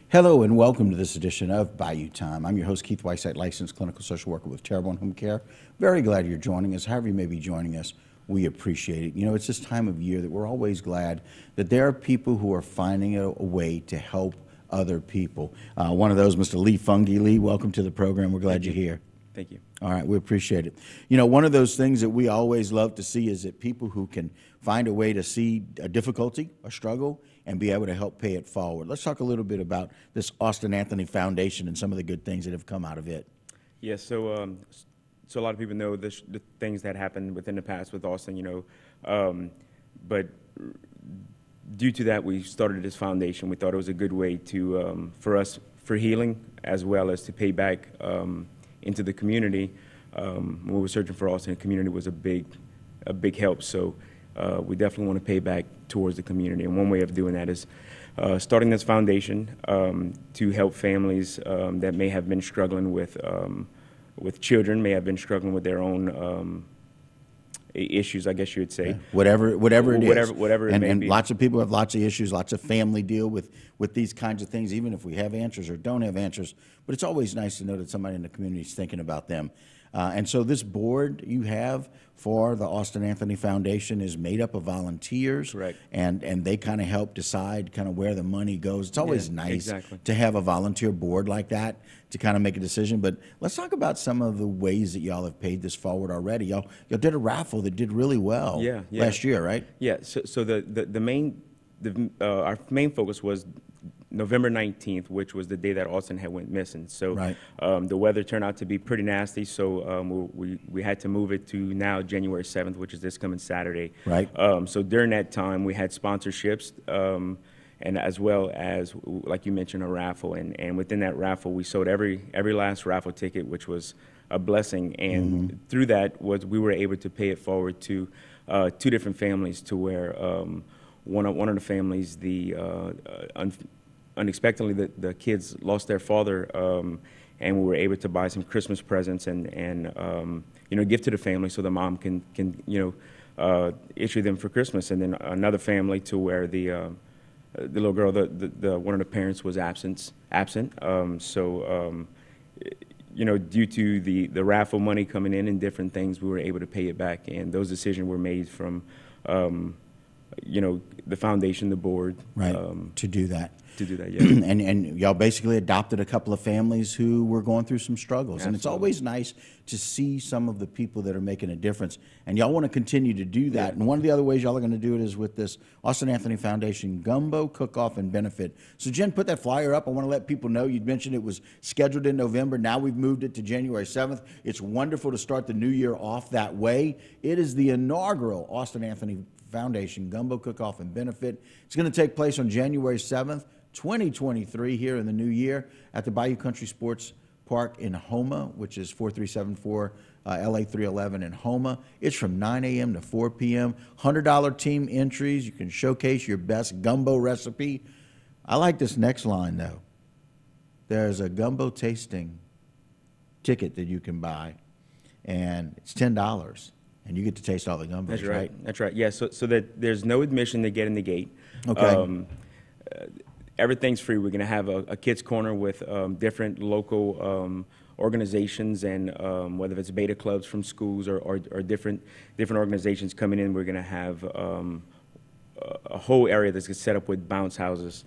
Hello and welcome to this edition of Bayou Time. I'm your host, Keith Whiteside, licensed clinical social worker with Terrebonne Home Care. Very glad you're joining us. However you may be joining us, we appreciate it. You know, it's this time of year that we're always glad that there are people who are finding a way to help other people. One of those, Mr. Lee Fungi. Lee, welcome to the program. We're glad you're here. Thank you. All right, we appreciate it. You know, one of those things that we always love to see is that people who can find a way to see a difficulty, a struggle, and be able to help pay it forward. Let's talk a little bit about this Austin Anthony Foundation and some of the good things that have come out of it. Yeah, so a lot of people know the things that happened within the past with Austin, but due to that, we started this foundation. We thought it was a good way to for healing as well as to pay back into the community. When we were searching for Austin, the community was a big help. So we definitely want to pay back towards the community. And one way of doing that is starting this foundation to help families that may have been struggling with children, may have been struggling with their own issues, I guess you would say. Yeah. Whatever it is. Whatever it may and be. Lots of people have lots of issues, lots of family deal with these kinds of things, even if we have answers or don't have answers. But it's always nice to know that somebody in the community is thinking about them. And so this board you have for the Austin Anthony Foundation is made up of volunteers. Correct. And they kind of help decide kind of where the money goes. It's always nice to have a volunteer board like that to kind of make a decision. But let's talk about some of the ways that y'all have paid this forward already. Y'all did a raffle that did really well last year, right? Yeah, so our main focus was November 19th, which was the day that Austin had went missing. So the weather turned out to be pretty nasty, so we had to move it to now January 7th, which is this coming Saturday. Right. So during that time, we had sponsorships, and as well as, like you mentioned, a raffle. And within that raffle, we sold every last raffle ticket, which was a blessing. And through that, we were able to pay it forward to two different families, to where one of the families, unexpectedly, the kids lost their father, and we were able to buy some Christmas presents and give to the family so the mom can issue them for Christmas. And then another family to where the little girl, the one of the parents was absent. Due to the raffle money coming in and different things, we were able to pay it back. And those decisions were made from the foundation, the board, to do that. Yeah. and y'all basically adopted a couple of families who were going through some struggles. Absolutely. And it's always nice to see some of the people that are making a difference. And y'all want to continue to do that. Yeah. And one of the other ways y'all are going to do it is with this Austin Anthony Foundation Gumbo Cookoff and Benefit. So Jen, put that flyer up. I want to let people know. You mentioned it was scheduled in November. Now we've moved it to January 7th. It's wonderful to start the new year off that way. It is the inaugural Austin Anthony Foundation Gumbo Cookoff and Benefit. It's going to take place on January 7th. 2023 here in the new year at the Bayou Country Sports Park in Houma, which is 4374 LA 311 in Houma. It's from 9 a.m. to 4 p.m. $100 team entries. You can showcase your best gumbo recipe. I like this next line, though. There's a gumbo tasting ticket that you can buy, and it's $10, and you get to taste all the gumbos. That's right. That's right. Yeah, so that there's no admission to get in the gate. Okay. Everything's free. We're going to have a kids' corner with different local organizations, and whether it's beta clubs from schools or different organizations coming in. We're going to have a whole area that's set up with bounce houses,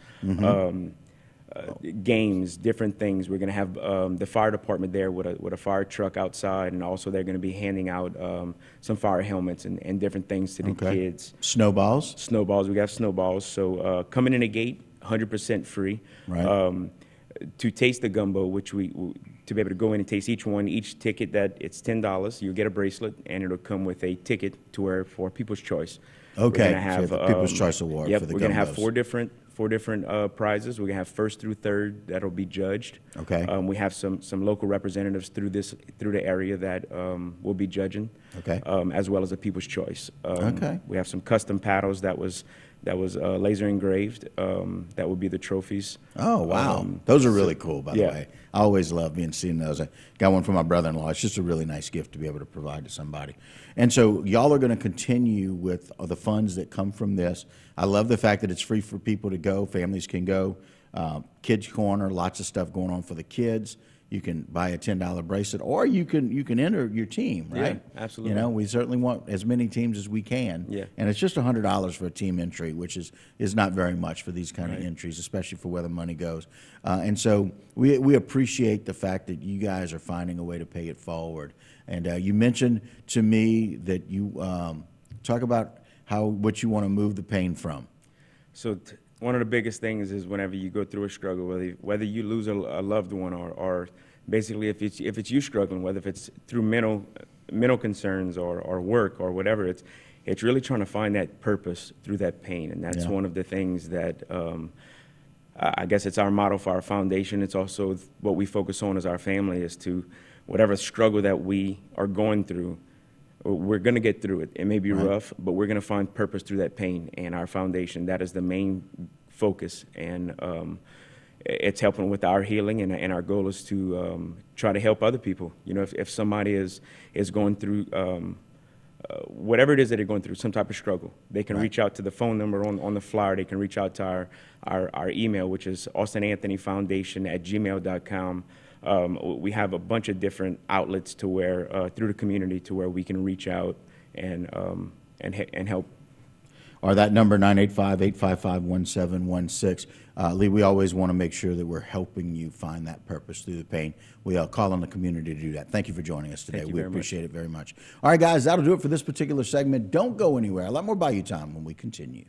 games, different things. We're going to have the fire department there with a fire truck outside, and also they're going to be handing out some fire helmets and different things to the kids. Snowballs? We got snowballs. So coming in the gate, 100% free. Right. To taste the gumbo, which to be able to go in and taste each ticket, that it's $10. You get a bracelet, and it'll come with a ticket to where for People's Choice. Okay. We're gonna have the People's Choice Award for the we're going to have four different prizes. We're going to have first through third that'll be judged. Okay. We have some local representatives through the area that will be judging. Okay. As well as a People's Choice. Okay. We have some custom paddles that was laser engraved. That would be the trophies. Oh, wow. Those are really cool, by the way. I always love seeing those. I got one for my brother-in-law. It's just a really nice gift to be able to provide to somebody. And so y'all are going to continue with the funds that come from this. I love the fact that it's free for people to go. Families can go. Kids Corner, lots of stuff going on for the kids. You can buy a $10 bracelet, or you can enter your team, right? Yeah, absolutely. You know, we certainly want as many teams as we can. Yeah. And it's just $100 for a team entry, which is not very much for these kind of entries, especially for where the money goes. And so we appreciate the fact that you guys are finding a way to pay it forward. And you mentioned to me that you talk about what you want to move the pain from. So one of the biggest things is whenever you go through a struggle, whether you lose a loved one or basically if it's you struggling, whether if it's through mental concerns or work or whatever, it's really trying to find that purpose through that pain. And that's one of the things that I guess it's our motto for our foundation. It's also what we focus on as our family, is to whatever struggle that we are going through, we're going to get through it. It may be rough, but we're going to find purpose through that pain. And our foundation, that is the main focus. And it's helping with our healing. And our goal is to try to help other people. You know, if somebody is going through whatever it is that they're going through, some type of struggle, they can reach out to the phone number on the flyer. They can reach out to our email, which is austinanthonyfoundation@gmail.com. We have a bunch of different outlets to where through the community to where we can reach out and help. Or that number, 985-855-1716. Lee, we always want to make sure that we're helping you find that purpose through the pain. We call on the community to do that. Thank you for joining us today. We appreciate it very much. All right, guys, that'll do it for this particular segment. Don't go anywhere. A lot more Bayou Time when we continue.